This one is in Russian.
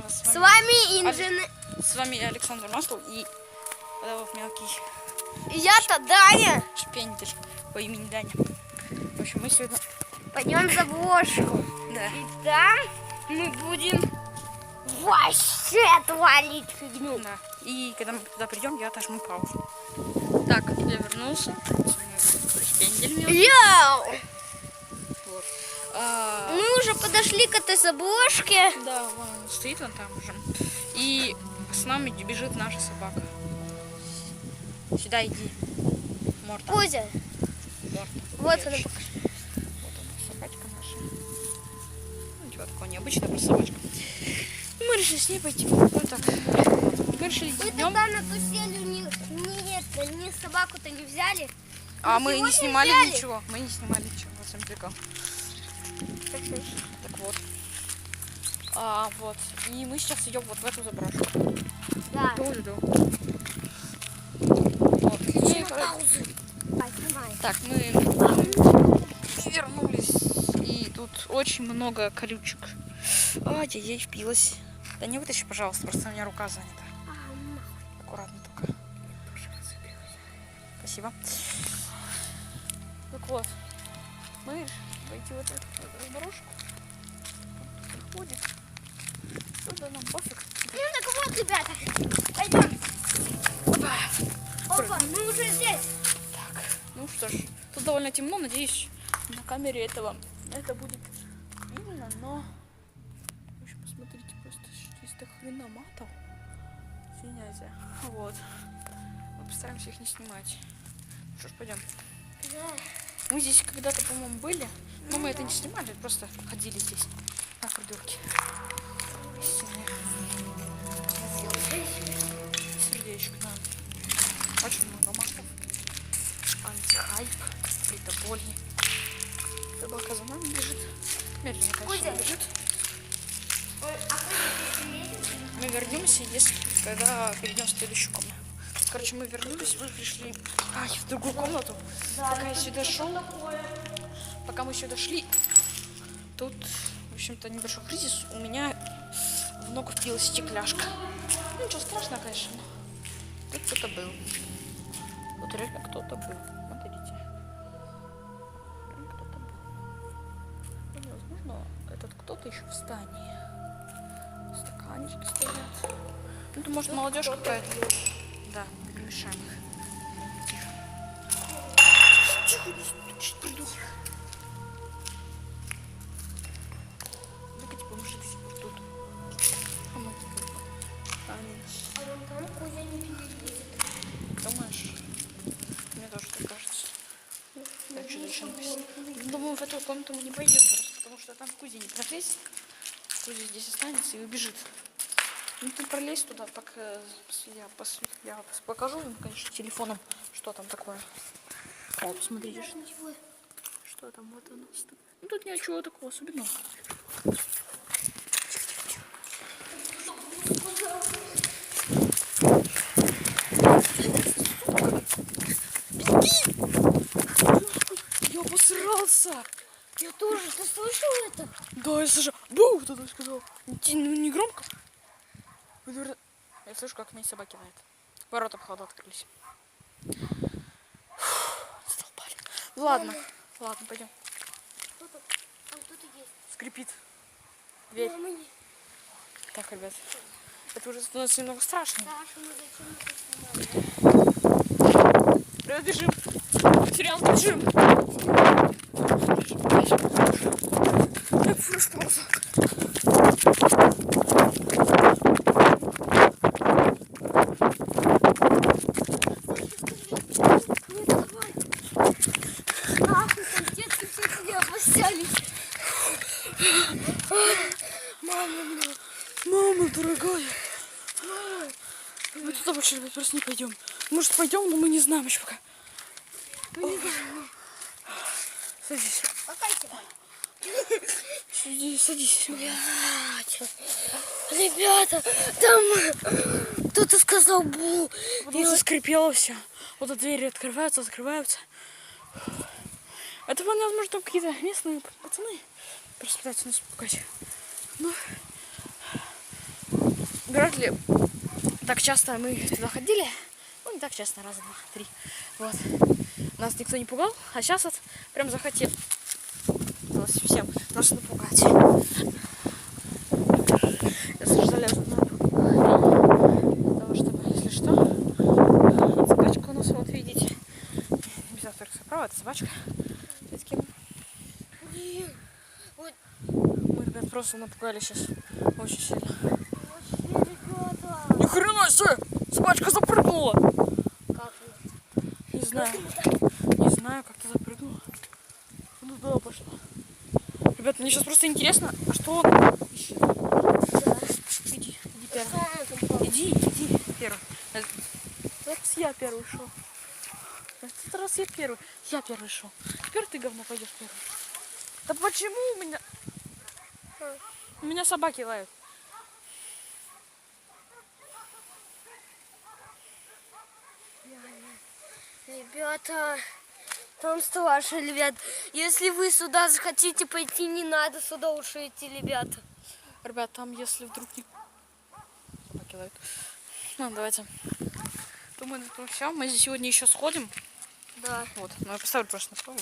С вами инженер. С вами Александр Маслов и вот мелкий. Я-то Даня. Шпендель по имени Даня. В общем, мы сегодня пойдем за бошку. Да. И там мы будем вообще творить фигню. Да. И когда мы туда придем, я отожму паузу. Так, я вернулся. Шпендель мелкий. Йоу! Вот. Мы уже подошли к этой заброшке. Да, вон стоит он там уже. И с нами бежит наша собака. Сюда иди. Морта. Кузя. Морта. Вот Ешь. она покажи. Вот она, собачка наша. Ну, ничего такого необычного, просто собачка. И мы решили с ней пойти. Вот так. Мы решили Вы днем. тогда на туселю ни собаку-то не взяли. А мы не сегодня снимали взяли. ничего. Мы не снимали ничего. Вот сам прикол. Так вот. Вот. И мы сейчас идем вот в эту заброшку. Да. Вот. И, Паузу. Снимай. так, мы вернулись. И тут очень много колючек. Ай-яй-яй, впилась. Да не вытащи, пожалуйста, просто у меня рука занята. Аккуратно только. Спасибо. Так вот. Мы войти в эту заброшку. Приходит. Сюда нам пофиг. Ну так вот, ребята. Пойдем. Опа, мы уже здесь. Так, ну что ж, тут довольно темно, надеюсь, на камере это будет видно, но... В общем, посмотрите, просто здесь до хрена матов. Извиняйте. Вот. Мы постараемся их не снимать. Ну что ж, пойдем. Да. Мы здесь когда-то, по-моему, были, но мы это не снимали, просто ходили здесь на придурки. Сердечко, да. Очень много матов. Антихайп, притоболи. Собака за нами бежит. Медленно, конечно, бежит. Мы вернемся, если когда перейдем в следующую комнату. Короче, мы вернулись, мы пришли в другую комнату. Пока я сюда шел, пока мы сюда шли, тут, в общем-то, небольшой кризис. У меня в ногу впилась стекляшка. Ну, ничего страшного, конечно, но тут кто-то был. Вот реально кто-то был. Смотрите. Реально кто-то был. И, возможно, этот кто-то еще в здании. Стаканчики стоят. Ну, это может молодежь какая-то. Да, не мешаем их. Тихо, не стучи, придурок. Ну-ка, помаши до сих пор тут. А мы А вон там Кузя не перелезет. думаешь? Мне тоже так кажется. Так, что еще написано? Думаю, в эту комнату мы не пойдем, просто потому что там Кузя не пролезет. Кузя здесь останется и убежит. Ну ты пролезь туда, пока я покажу им, конечно, телефоном, что там такое. Вот, посмотрите, что там, вот оно. Ну тут ничего такого особенного. Я обосрался! Я тоже, ты слышал это? Да, я слышу. Бу, кто-то сказал. Не громко. Я слышу, как мои собаки лают. Ворота, походу, открылись. Задолбали. Ладно, ладно, пойдем. Кто-то, там кто-то есть. Скрипит дверь. Мама, не. Так, ребят, это уже становится немного страшно. Саша, мы зачем это снимаем? Ребят, бежим. Серьезно, бежим. Так, фураж пауза. Мама, дорогая. Мы туда больше, ребят, просто не пойдем. Может, пойдем, но мы не знаем еще пока. Садись. Садись. Ребята, там кто-то сказал бу. Потому что скрипело все. Вот эти двери открываются, закрываются. Это, возможно, там какие-то местные пацаны просто пытаются нас пугать. Ну, вряд ли так часто мы сюда ходили. Ну, не так часто, раза, два, три. Вот. Нас никто не пугал, а сейчас вот прям захотел нас всем просто напугать. Я залезу на для того, чтобы, если что, собачка у нас, вот видите, без авторского права, это собачка. Вот. Мы, ребят, просто напугали сейчас очень сильно. Ребята. Ни хрена себе! Собачка запрыгнула! Как Не знаю. Не знаю, как ты запрыгнула. Ну да, пошла. Ребят, мне сейчас просто интересно, а что он ищет? Иди первый. Иди первый. Этот раз я первый шел. Этот раз я первый. Я первый шел. Теперь ты, говно, пойдешь первый. Да почему у меня... У меня собаки лают. Ребята, там страшно, ребят. Если вы сюда захотите пойти, не надо сюда уж идти, ребята. Ребят, там если вдруг не... Собаки лают. Ну, давайте. Думаю, это все. Мы сегодня еще сходим. Да. Вот. Ну, я поставлю просто на стол.